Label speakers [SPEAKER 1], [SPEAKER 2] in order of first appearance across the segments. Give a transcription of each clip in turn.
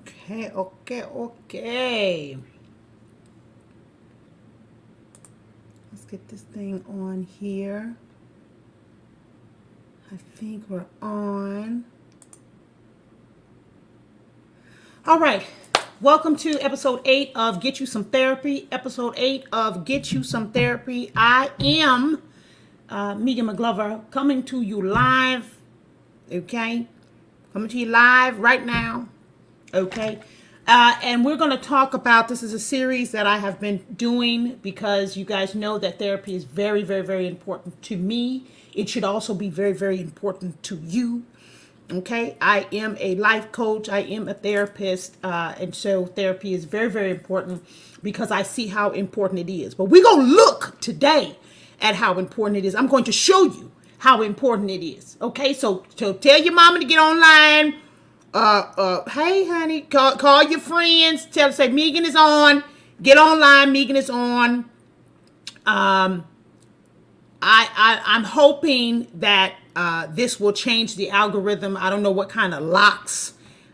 [SPEAKER 1] Okay. Let's get this thing on here. I think we're on. All right. Welcome to episode 8 of Get You Some Therapy. Episode 8 of Get You Some Therapy. I am Megan McGlover coming to you live. Okay. Coming to you live right now. Okay. And we're going to talk about, this is a series that I have been doing because you guys know that therapy is very, very, very important to me. It should also be very, very important to you. Okay. I am a life coach. I am a therapist. And so therapy is very, very important because I see how important it is. But we're going to look today at how important it is. I'm going to show you how important it is. Okay. So tell your mama to get online. Hey honey, call your friends, say Megan is on, get online, Megan is on. I'm hoping that this will change the algorithm. I don't know what kind of locks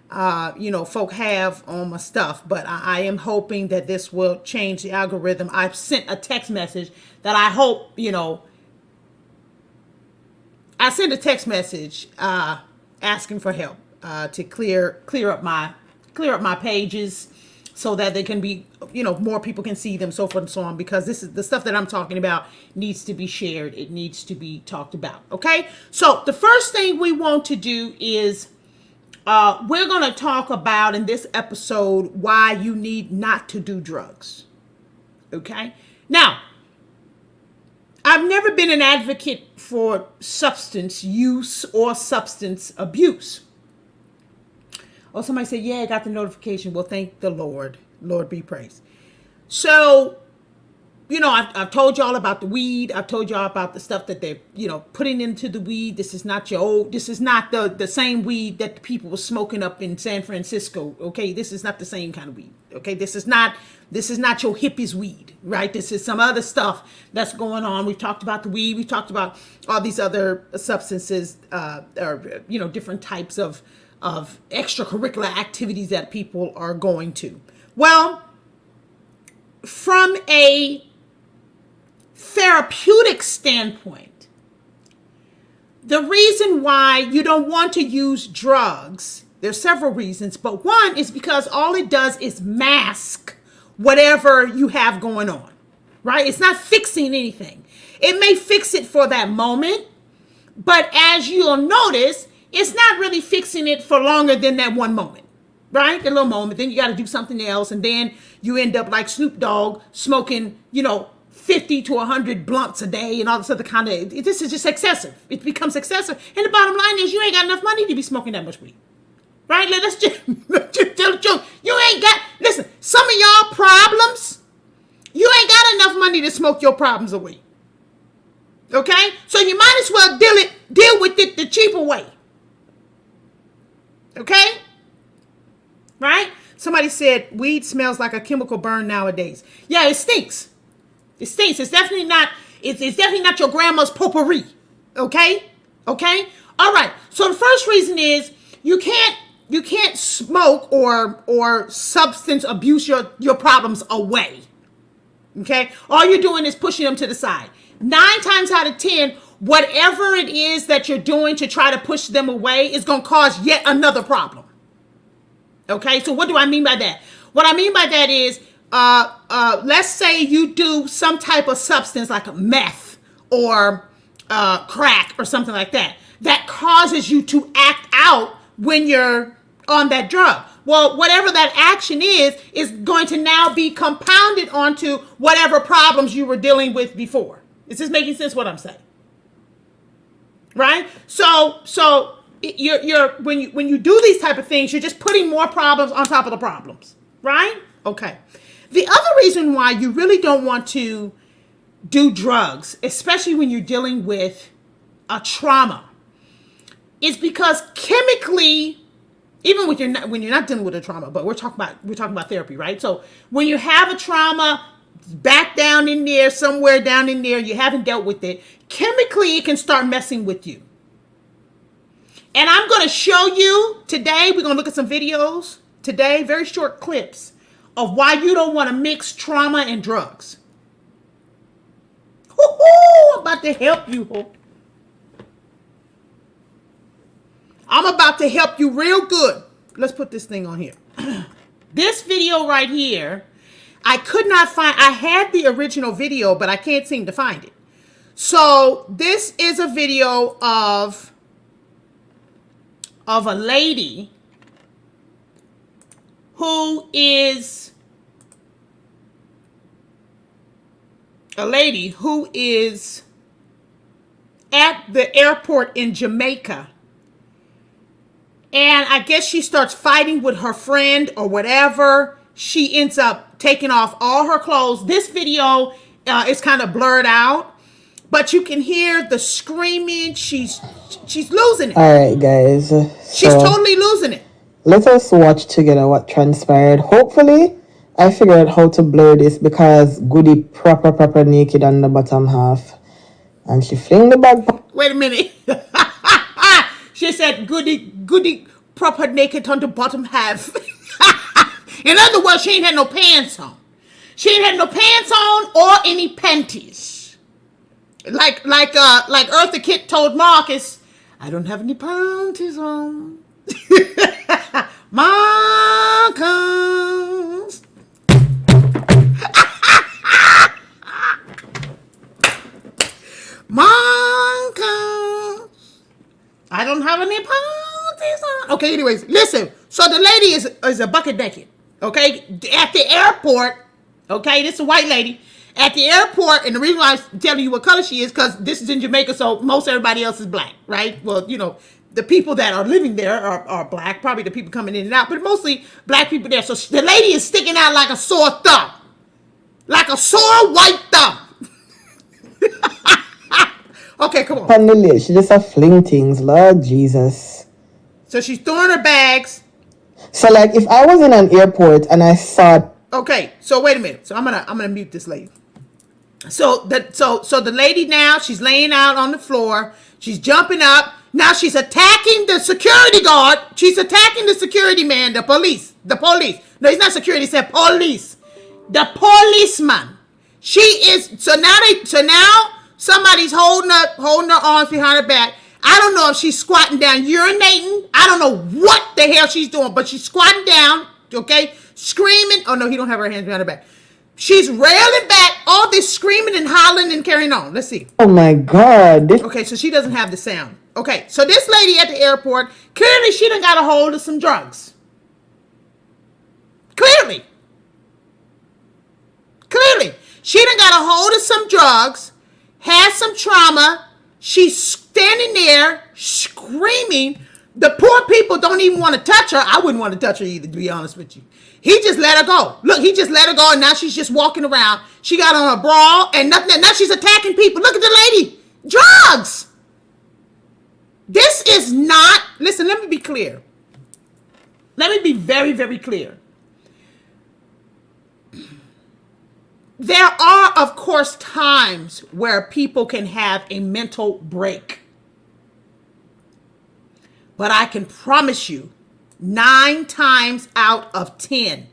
[SPEAKER 1] folk have on my stuff, but I am hoping that this will change the algorithm. I've sent a text message that I hope, I sent a text message asking for help. To clear up my pages so that they can be, more people can see them, so forth and so on, because this is the stuff that I'm talking about needs to be shared. It needs to be talked about. Okay. So the first thing we want to do is, we're going to talk about in this episode why you need not to do drugs. Okay. Now, I've never been an advocate for substance use or substance abuse. Oh, somebody said, yeah, I got the notification. Well, thank the Lord. Lord be praised. So, I've told y'all about the weed. I've told y'all about the stuff that they're, putting into the weed. This is not this is not the same weed that the people were smoking up in San Francisco. Okay. This is not the same kind of weed. Okay. This is not your hippies weed, right? This is some other stuff that's going on. We've talked about the weed. We've talked about all these other substances, or, different types of extracurricular activities that people are going to. Well, from a therapeutic standpoint, the reason why you don't want to use drugs, there's several reasons, but one is because all it does is mask whatever you have going on, right? It's not fixing anything. It may fix it for that moment, but as you'll notice, it's not really fixing it for longer than that one moment, right? The little moment. Then you got to do something else. And then you end up like Snoop Dogg smoking, 50 to 100 blunts a day and all this other kind of, this is just excessive. It becomes excessive. And the bottom line is you ain't got enough money to be smoking that much weed, right? Let's just tell the truth. You ain't got, listen, some of y'all problems, you ain't got enough money to smoke your problems away. Okay? So you might as well deal with it the cheaper way. Okay? Right? Somebody said weed smells like a chemical burn nowadays. Yeah, it stinks. It stinks. It's definitely not your grandma's potpourri. Okay? Okay? All right. So the first reason is you can't smoke or substance abuse your problems away. Okay? All you're doing is pushing them to the side. 9 times out of 10, whatever it is that you're doing to try to push them away is going to cause yet another problem. Okay, so what do I mean by that? What I mean by that is, let's say you do some type of substance like a meth or crack or something like that, that causes you to act out when you're on that drug. Well, whatever that action is going to now be compounded onto whatever problems you were dealing with before. Is this making sense what I'm saying? Right? So you're when you do these type of things, you're just putting more problems on top of the problems, right? Okay. The other reason why you really don't want to do drugs, especially when you're dealing with a trauma, is because chemically, even when you're not dealing with a trauma, but we're talking about therapy, right? So when you have a trauma back down in there, somewhere down in there, you haven't dealt with it, chemically it can start messing with you. And I'm going to show you today, we're going to look at some videos today, very short clips of why you don't want to mix trauma and drugs. I'm about to help you. I'm about to help you real good. Let's put this thing on here. This video right here, I could not find. I had the original video, but I can't seem to find it. So this is a video of a lady who is at the airport in Jamaica. And I guess she starts fighting with her friend or whatever. She ends up taking off all her clothes. This video is kind of blurred out, but you can hear the screaming. She's losing it.
[SPEAKER 2] All right, guys.
[SPEAKER 1] She's totally losing it.
[SPEAKER 2] Let us watch together what transpired. Hopefully, I figured out how to blur this because Goody proper naked on the bottom half. And she fling the bag.
[SPEAKER 1] Wait a minute. She said Goody proper naked on the bottom half. In other words, she ain't had no pants on. She ain't had no pants on or any panties. Like Eartha Kitt told Marcus, I don't have any panties on. Marcus. Marcus. I don't have any panties on. Okay, anyways, listen. So the lady is a bucket naked. Okay, at the airport. Okay, this is a white lady at the airport, and the reason why I'm telling you what color she is because this is in Jamaica, so most everybody else is black, right? Well, you know, the people that are living there are black, probably the people coming in and out, but mostly black people there. So the lady is sticking out like a sore thumb, like a sore white thumb. Okay, come on.
[SPEAKER 2] She just a fling things, Lord Jesus.
[SPEAKER 1] So she's throwing her bags.
[SPEAKER 2] So like if I was in an airport and I saw.
[SPEAKER 1] Okay, so wait a minute. So I'm gonna mute this lady. So the lady now, she's laying out on the floor. She's jumping up. Now she's attacking the security guard. She's attacking the security man, the police. No, he's not security, he said police. The policeman. She is so now somebody's holding her arms behind her back. I don't know if she's squatting down, urinating. I don't know what the hell she's doing, but she's squatting down, okay, screaming. Oh, no, he don't have her hands behind her back. She's railing back, all this screaming and hollering and carrying on. Let's see.
[SPEAKER 2] Oh, my God.
[SPEAKER 1] Okay, so she doesn't have the sound. Okay, so this lady at the airport, clearly she done got a hold of some drugs. Clearly. She done got a hold of some drugs, has some trauma. She's standing there screaming. The poor people don't even want to touch her. I wouldn't want to touch her either, to be honest with you. He just let her go. Look, he just let her go, and now she's just walking around. She got on a bra and nothing. Now she's attacking people. Look at the lady. Drugs. This is not, listen, let me be clear. Let me be very, very clear. There are, of course, times where people can have a mental break. But I can promise you, 9 times out of 10,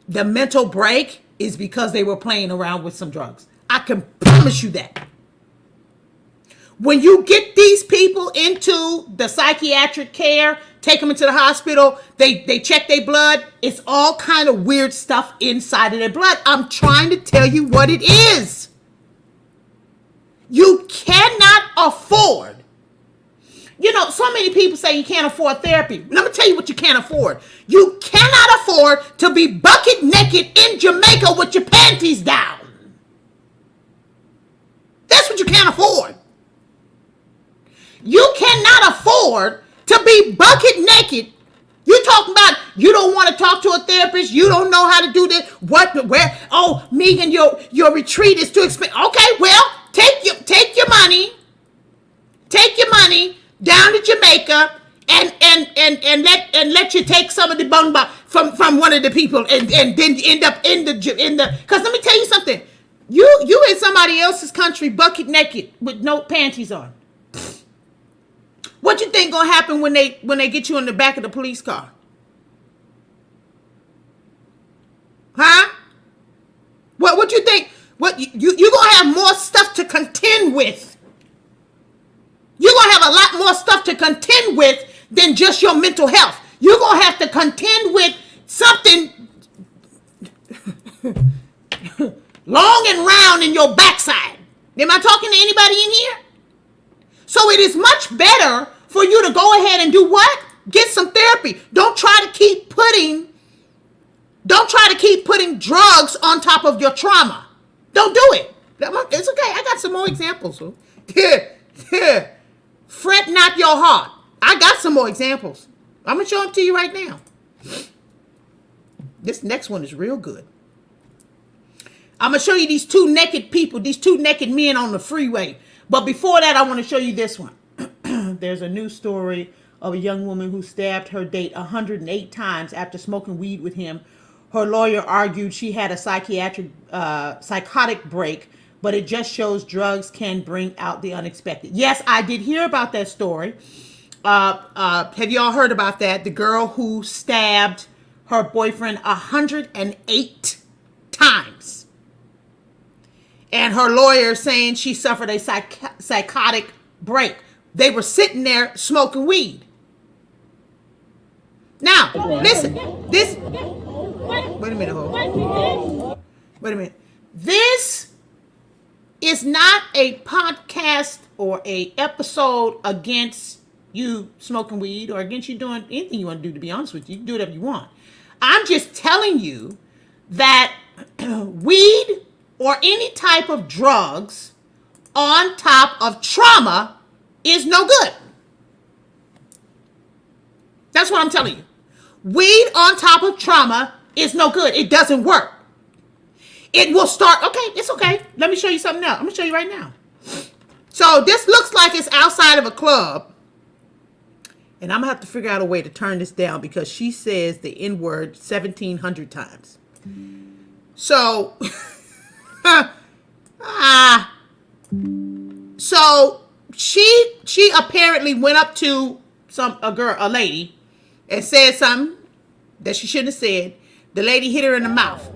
[SPEAKER 1] the mental break is because they were playing around with some drugs. I can promise you that. When you get these people into the psychiatric care, take them into the hospital, they check their blood, it's all kind of weird stuff inside of their blood. I'm trying to tell you what it is. You cannot afford. You know, so many people say you can't afford therapy. Let me tell you what you can't afford. You cannot afford to be bucket naked in Jamaica with your panties down. That's what you can't afford. You cannot afford to be bucket naked. You talking about you don't want to talk to a therapist. You don't know how to do this. Where? Oh, Megan, your retreat is too expensive. Okay, well, take your money down to Jamaica and let you take some of the bung from one of the people and then end up in the because let me tell you something. You in somebody else's country bucket naked with no panties on. What you think gonna happen when they get you in the back of the police car? more stuff to contend with than just your mental health. You're going to have to contend with something long and round in your backside. Am I talking to anybody in here? So it is much better for you to go ahead and do what? Get some therapy. Don't try to keep putting drugs on top of your trauma. Don't do it. It's okay. I got some more examples. Fret not your heart. I got some more examples. I'm going to show them to you right now. This next one is real good. I'm going to show you these two naked people, these two naked men on the freeway. But before that, I want to show you this one. There's a news story of a young woman who stabbed her date 108 times after smoking weed with him. Her lawyer argued she had a psychotic break, but it just shows drugs can bring out the unexpected. Yes, I did hear about that story. Have you all heard about that? The girl who stabbed her boyfriend 108 times. And her lawyer saying she suffered a psychotic break. They were sitting there smoking weed. Now, listen. Wait a minute, Wait a minute. This is not a podcast or a episode against you smoking weed or against you doing anything you want to do, to be honest with you. You can do whatever you want. I'm just telling you that weed or any type of drugs on top of trauma is no good. That's what I'm telling you. Weed on top of trauma is no good. It doesn't work. It will start. Okay, it's okay. Let me show you something else. I'm going to show you right now. So this looks like it's outside of a club. And I'm going to have to figure out a way to turn this down because she says the N-word 1,700 times. So, so she apparently went up to a lady and said something that she shouldn't have said. The lady hit her in the mouth.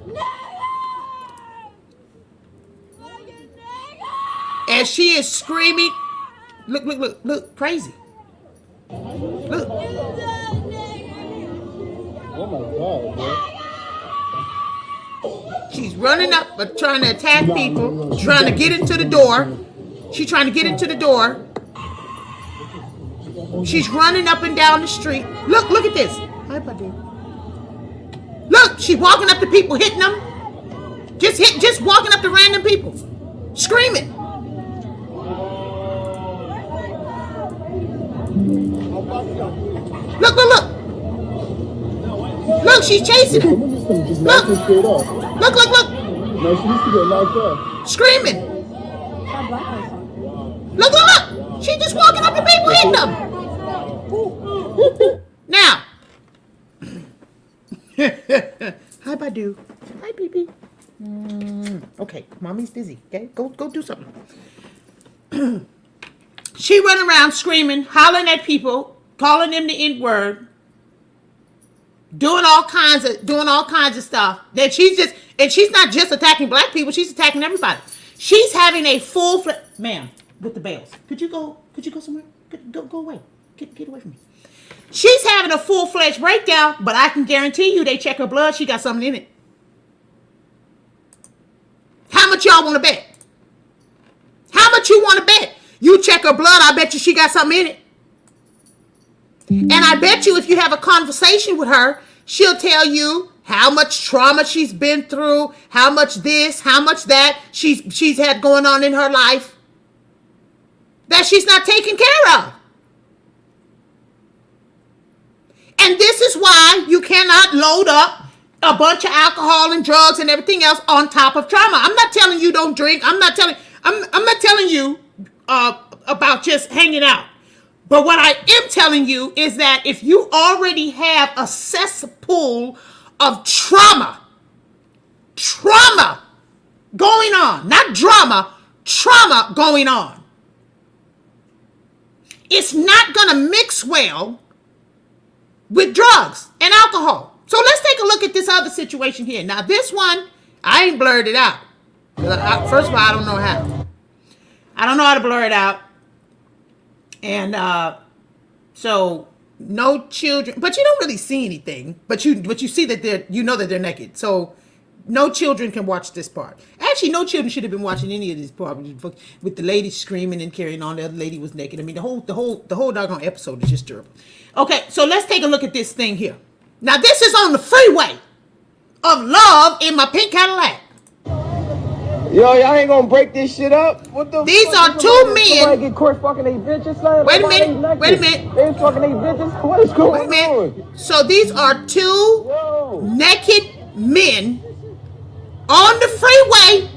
[SPEAKER 1] And she is screaming. Look, crazy. Look.
[SPEAKER 3] Oh my God, man.
[SPEAKER 1] She's running up, but trying to attack people, trying to get into the door. She's trying to get into the door. She's running up and down the street. Look at this. Hi, buddy. Look, she's walking up to people, hitting them. Just walking up to random people. Screaming. Look. Look, she's chasing him. Look.
[SPEAKER 3] Look.
[SPEAKER 1] Look.
[SPEAKER 3] No, she needs to get locked up.
[SPEAKER 1] Screaming. Look. She's just walking up to people, hitting them. Now. Hi, Badu. Hi, BB. Okay, mommy's busy. Okay, go do something. She running around screaming, hollering at people, calling them the N-word, doing all kinds of stuff. That she's not just attacking black people, she's attacking everybody. She's having a ma'am, with the bells. Could you go somewhere? Go away. Get away from me. She's having a full-fledged breakdown, but I can guarantee you they check her blood, she got something in it. How much y'all want to bet? How much you want to bet? You check her blood, I bet you she got something in it. And I bet you if you have a conversation with her, she'll tell you how much trauma she's been through, how much this, how much that she's had going on in her life that she's not taking care of. And this is why you cannot load up a bunch of alcohol and drugs and everything else on top of trauma. I'm not telling you don't drink. I'm not telling you about just hanging out. But what I am telling you is that if you already have a cesspool of trauma going on, not drama, trauma going on, it's not going to mix well with drugs and alcohol. So let's take a look at this other situation here. Now this one, I ain't blurred it out. First of all, I don't know how. I don't know how to blur it out. And so no children, but you don't really see anything. But you see that they're naked. So no children can watch this part. Actually, no children should have been watching any of this part with the lady screaming and carrying on. The other lady was naked. I mean, the whole doggone episode is just terrible. Okay, so let's take a look at this thing here. Now, this is on the freeway of love in my pink Cadillac.
[SPEAKER 3] Yo, y'all ain't gonna break this shit up? What the
[SPEAKER 1] These
[SPEAKER 3] fuck?
[SPEAKER 1] are two men.
[SPEAKER 3] Somebody get caught fucking they bitches, son?
[SPEAKER 1] Wait a minute. Wait a minute.
[SPEAKER 3] They fucking they bitches? What is going
[SPEAKER 1] Wait a minute.
[SPEAKER 3] on?
[SPEAKER 1] So these are two
[SPEAKER 3] Yo.
[SPEAKER 1] naked men on the freeway.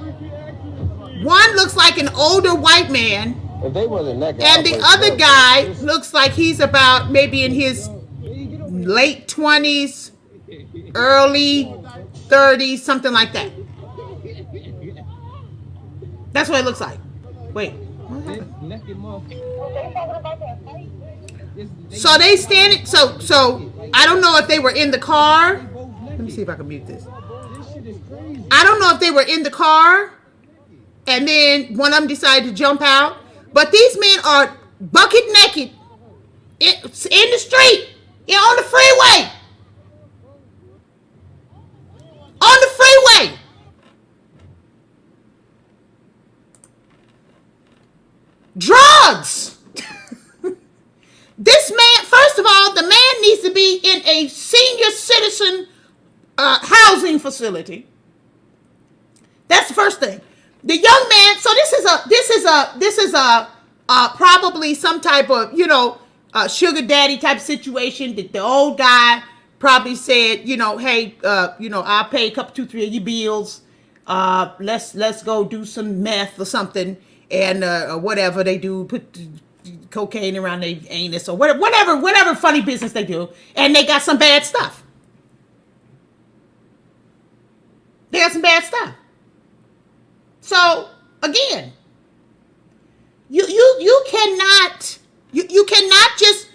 [SPEAKER 1] One looks like an older white man,
[SPEAKER 3] If they wasn't naked,
[SPEAKER 1] and the other guy looks like he's about maybe in his late 20s, early 30s, something like that. That's what it looks like. Wait. So they standing. So I don't know if they were in the car. Let me see if I can mute this. I don't know if they were in the car, and then one of them decided to jump out. But these men are bucket naked in the street, on the freeway. On the freeway. Drugs. This man, first of all, the man needs to be in a senior citizen housing facility. That's the first thing. The young man. So this is a probably some type of sugar daddy type situation. That the old guy probably said, hey, I'll pay a couple, 2, 3 of your bills. Let's go do some meth or something. And whatever they do, put cocaine around their anus or whatever funny business they do, and they got some bad stuff. They got some bad stuff. So again, you cannot just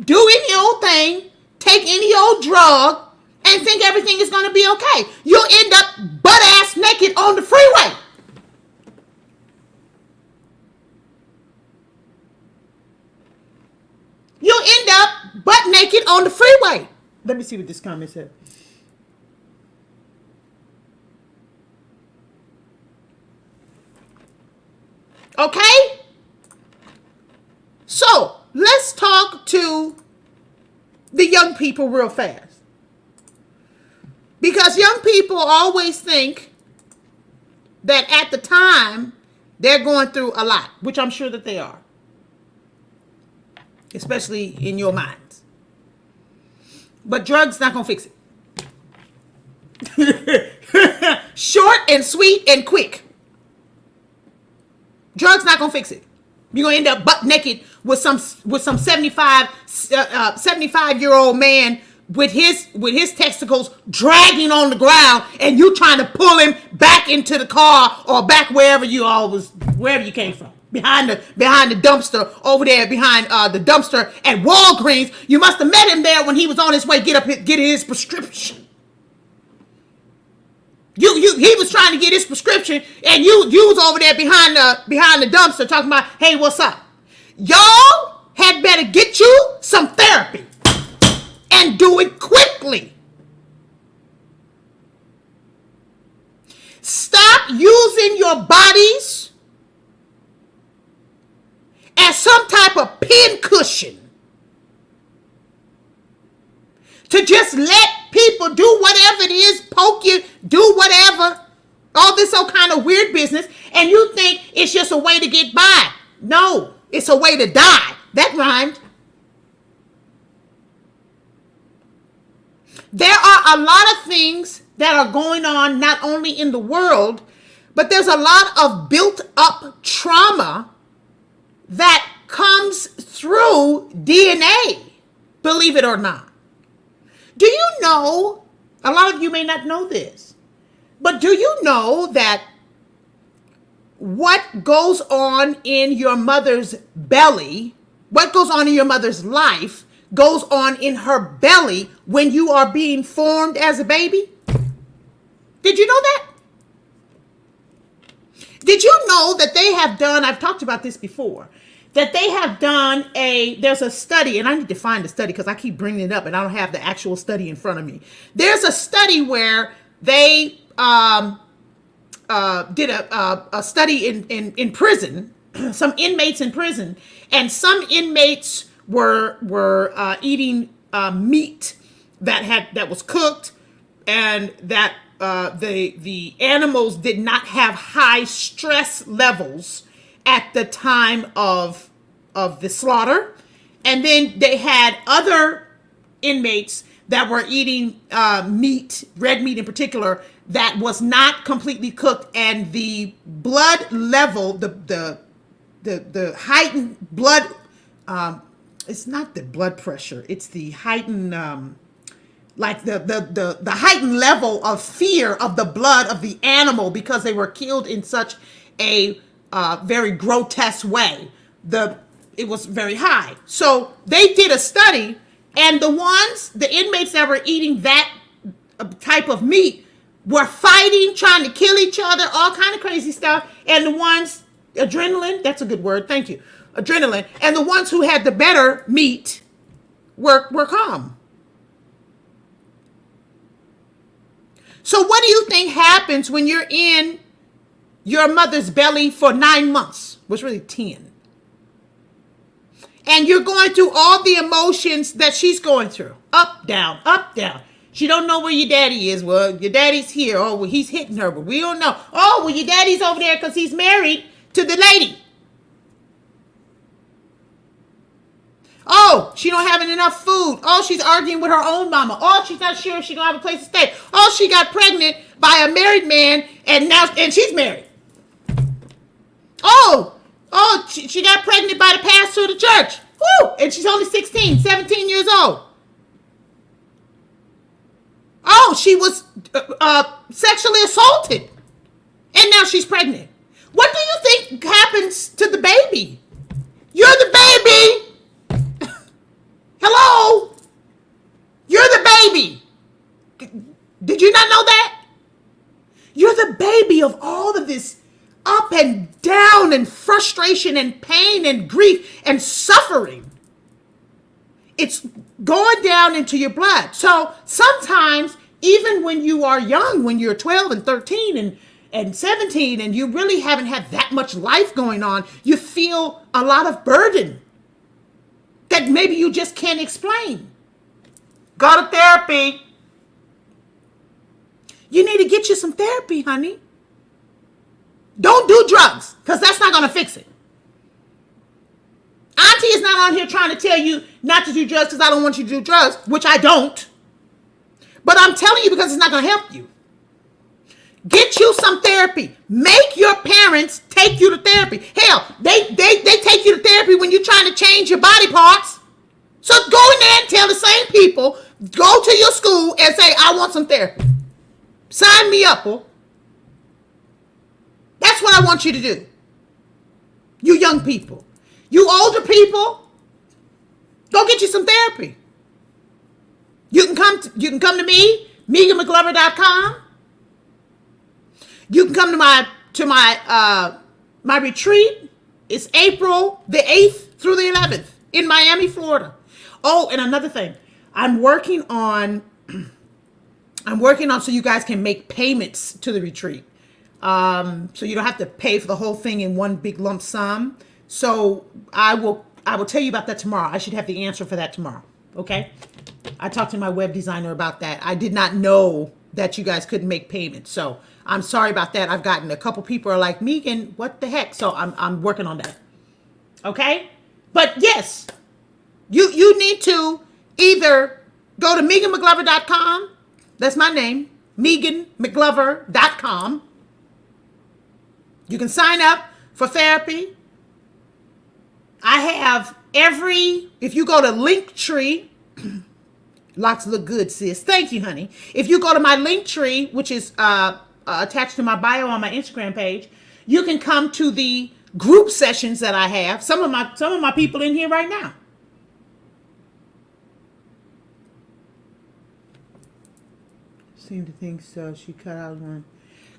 [SPEAKER 1] do any old thing, take any old drug, and think everything is going to be okay. You'll end up butt ass naked on the freeway. You'll end up butt naked on the freeway. Let me see what this comment said. Okay? So, let's talk to the young people real fast. Because young people always think that at the time they're going through a lot, which I'm sure that they are. Especially in your minds. But drugs not gonna fix it. Short and sweet and quick. Drugs not gonna fix it. You're gonna end up butt naked with some 75-year-old man with his testicles dragging on the ground, and you trying to pull him back into the car or back wherever you came from. Behind the dumpster over there, behind the dumpster at Walgreens. You must have met him there when he was on his way get his prescription. He was trying to get his prescription, and you was over there behind the dumpster talking about, hey, what's up? Y'all had better get you some therapy and do it quickly. Stop using your bodies as some type of pin cushion to just let people do whatever it is, poke you, do whatever, all this old kind of weird business, and you think it's just a way to get by. No, it's a way to die. That rhymed. There are a lot of things that are going on not only in the world, but there's a lot of built up trauma that comes through DNA, believe it or not. Do you know, a lot of you may not know this, but do you know that what goes on in your mother's belly, what goes on in your mother's life, goes on in her belly when you are being formed as a baby? Did you know that? Did you know that they have done, I've talked about this before, that they have done there's a study, and I need to find the study because I keep bringing it up and I don't have the actual study in front of me. There's a study where they did a study in prison, some inmates in prison, and some inmates were eating meat that was cooked, and that the animals did not have high stress levels at the time of the slaughter. And then they had other inmates that were eating meat, red meat in particular, that was not completely cooked, and the blood level, the heightened blood, it's not the blood pressure, it's the heightened like the heightened level of fear of the blood of the animal, because they were killed in such a very grotesque way. It was very high. So they did a study, and the inmates that were eating that type of meat were fighting, trying to kill each other, all kind of crazy stuff. And the ones, adrenaline, that's a good word, thank you, adrenaline. And the ones who had the better meat were calm. So what do you think happens when you're in your mother's belly for 9 months? Was really 10. And you're going through all the emotions that she's going through. Up, down, up, down. She don't know where your daddy is. Well, your daddy's here. Oh, well, he's hitting her, but we don't know. Oh, well, your daddy's over there because he's married to the lady. Oh, she don't have enough food. Oh, she's arguing with her own mama. Oh, she's not sure if she don't have a place to stay. Oh, she got pregnant by a married man, and she's married. Oh, she got pregnant by the pastor of the church. Woo! And she's only 16, 17 years old. Oh, she was sexually assaulted, and now she's pregnant. What do you think happens to the baby? You're the baby. Hello? You're the baby. Did you not know that? You're the baby of all of this up and down and frustration and pain and grief and suffering. It's going down into your blood. So sometimes, even when you are young, when you're 12 and 13 and 17, and you really haven't had that much life going on, you feel a lot of burden that maybe you just can't explain. Go to therapy. You need to get you some therapy, honey. Don't do drugs, because that's not going to fix it. Auntie is not on here trying to tell you not to do drugs because I don't want you to do drugs, which I don't. But I'm telling you because it's not going to help you. Get you some therapy. Make your parents take you to therapy. Hell, they take you to therapy when you're trying to change your body parts. So go in there and tell the same people, go to your school and say, I want some therapy. Sign me up, boy. That's what I want you to do. You young people. You older people, go get you some therapy. You can come to me, MeganMcGlover.com. You can come to my retreat. It's April the 8th through the 11th in Miami, Florida. Oh, and another thing, I'm working on so you guys can make payments to the retreat. So you don't have to pay for the whole thing in one big lump sum. So I will tell you about that tomorrow. I should have the answer for that tomorrow. Okay? I talked to my web designer about that. I did not know that you guys couldn't make payments. So I'm sorry about that. I've gotten a couple people are like, Megan, what the heck? So I'm working on that. Okay? But yes, you need to either go to MeganMcGlover.com. That's my name. MeganMcGlover.com. You can sign up for therapy. I have if you go to Linktree, lots look good, sis. Thank you, honey. If you go to my Linktree, which is attached to my bio on my Instagram page, you can come to the group sessions that I have. Some of my people in here right now. Seem to think so. She cut out one.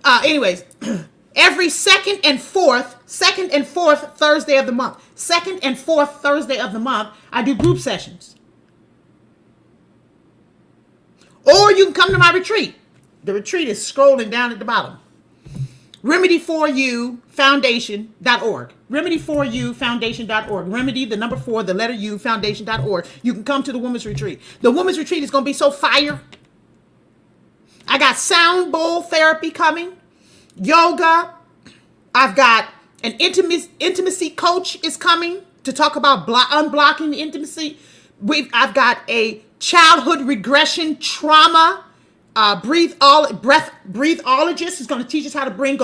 [SPEAKER 1] Anyways, Every second and fourth Thursday of the month. Second and fourth Thursday of the month, I do group sessions. Or you can come to my retreat. The retreat is scrolling down at the bottom. Remedy4ufoundation.org. Remedy4ufoundation.org. Remedy, the number 4, the letter U, foundation.org. You can come to the women's retreat. The women's retreat is going to be so fire. I got sound bowl therapy coming. Yoga. I've got an intimacy coach is coming to talk about unblocking intimacy. I've got a childhood regression trauma breathologist is going to teach us how to bring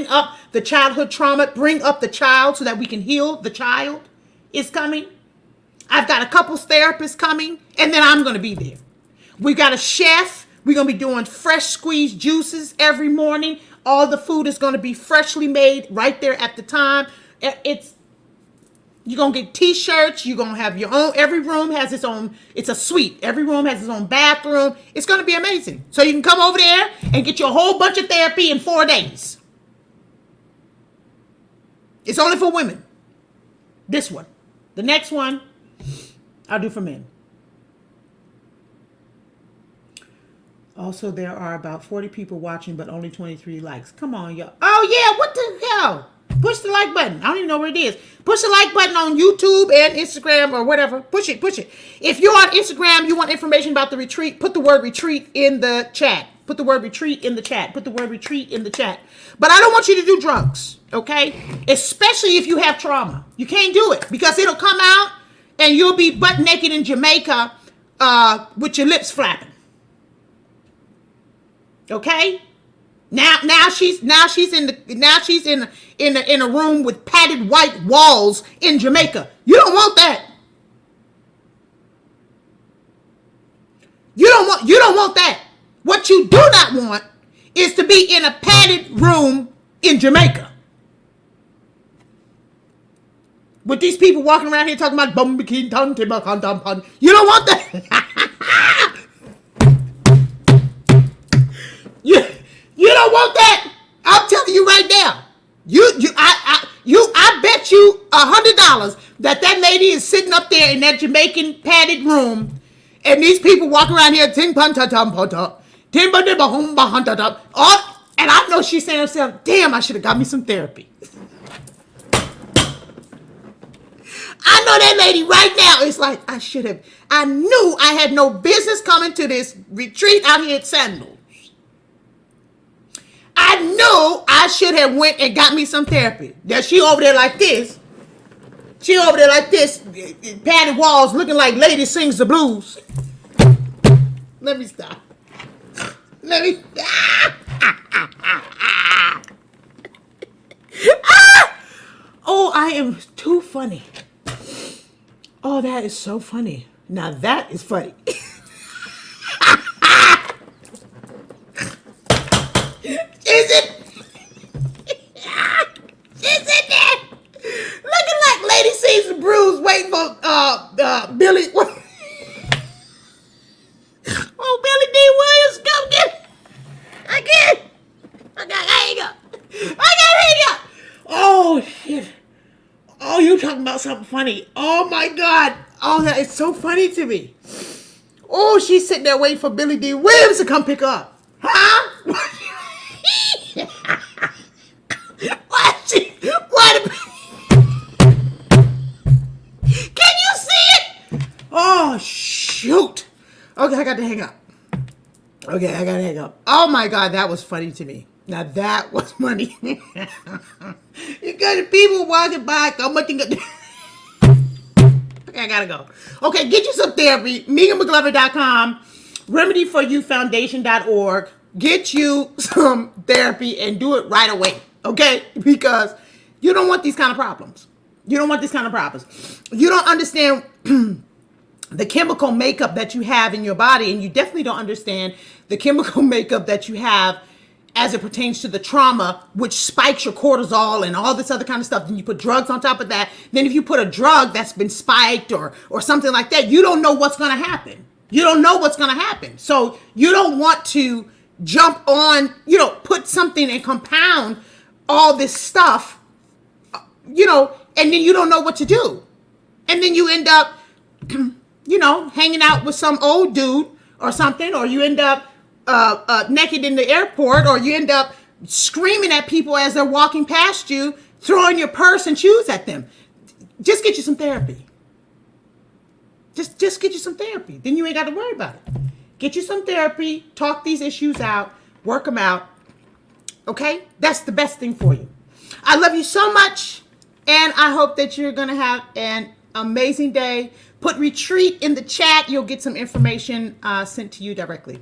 [SPEAKER 1] up the childhood trauma, bring up the child so that we can heal the child is coming. I've got a couples therapist coming, and then I'm going to be there. We've got a chef. We're going to be doing fresh squeezed juices every morning. All the food is going to be freshly made right there at the time. You're going to get t-shirts. You're going to have your own. Every room has its own. It's a suite. Every room has its own bathroom. It's going to be amazing. So you can come over there and get you a whole bunch of therapy in 4 days. It's only for women. This one. The next one, I'll do for men. Also, there are about 40 people watching, but only 23 likes. Come on, y'all. Oh, yeah. What the hell? Push the like button. I don't even know where it is. Push the like button on YouTube and Instagram or whatever. Push it. If you're on Instagram, you want information about the retreat, put the word retreat in the chat. Put the word retreat in the chat. But I don't want you to do drugs, okay? Especially if you have trauma. You can't do it because it'll come out and you'll be butt naked in Jamaica with your lips flapping. Okay? Now she's in a room with padded white walls in Jamaica. You don't want that. You don't want that. What you do not want is to be in a padded room in Jamaica with these people walking around here talking about bum bikini ton timber condom pun. You don't want that. You don't want that. I'm telling you right now. I bet you $100 that lady is sitting up there in that Jamaican padded room, and these people walk around here and I know she's saying to herself, "Damn, I should have got me some therapy." I know that lady right now is like, I knew I had no business coming to this retreat out here at Sandals. I knew I should have went and got me some therapy. Now she over there like this. Padded walls looking like Lady Sings the Blues. Let me stop. Oh, I am too funny. Oh, that is so funny. Now that is funny. Is it? She's in there looking like Lady Sees the Bruise waiting for Billy. Oh, Billy D. Williams, come get it. I gotta hang up. Oh, shit. Oh, you talking about something funny. Oh, my God. Oh, that is so funny to me. Oh, she's sitting there waiting for Billy D. Williams to come pick her up. Huh? What? Can you see it? Oh, shoot. Okay, I got to hang up. Oh, my God, that was funny to me. Now, that was funny. You got people walking by. Okay, I got to go. Okay, get you some therapy. MeganMcGlover.com. Remedyforyoufoundation.org. Get you some therapy and do it right away, okay? Because you don't want these kind of problems. You don't understand the chemical makeup that you have in your body, and you definitely don't understand the chemical makeup that you have as it pertains to the trauma, which spikes your cortisol and all this other kind of stuff. Then you put drugs on top of that. Then if you put a drug that's been spiked or something like that, you don't know what's going to happen. So you don't want to jump on, put something and compound all this stuff, you know, and then you don't know what to do. And then you end up, you know, hanging out with some old dude or something, or you end up naked in the airport, or you end up screaming at people as they're walking past you, throwing your purse and shoes at them. Just get you some therapy. Just get you some therapy. Then you ain't got to worry about it. Get you some therapy, talk these issues out, work them out. Okay? That's the best thing for you. I love you so much, and I hope that you're going to have an amazing day. Put retreat in the chat. You'll get some information sent to you directly.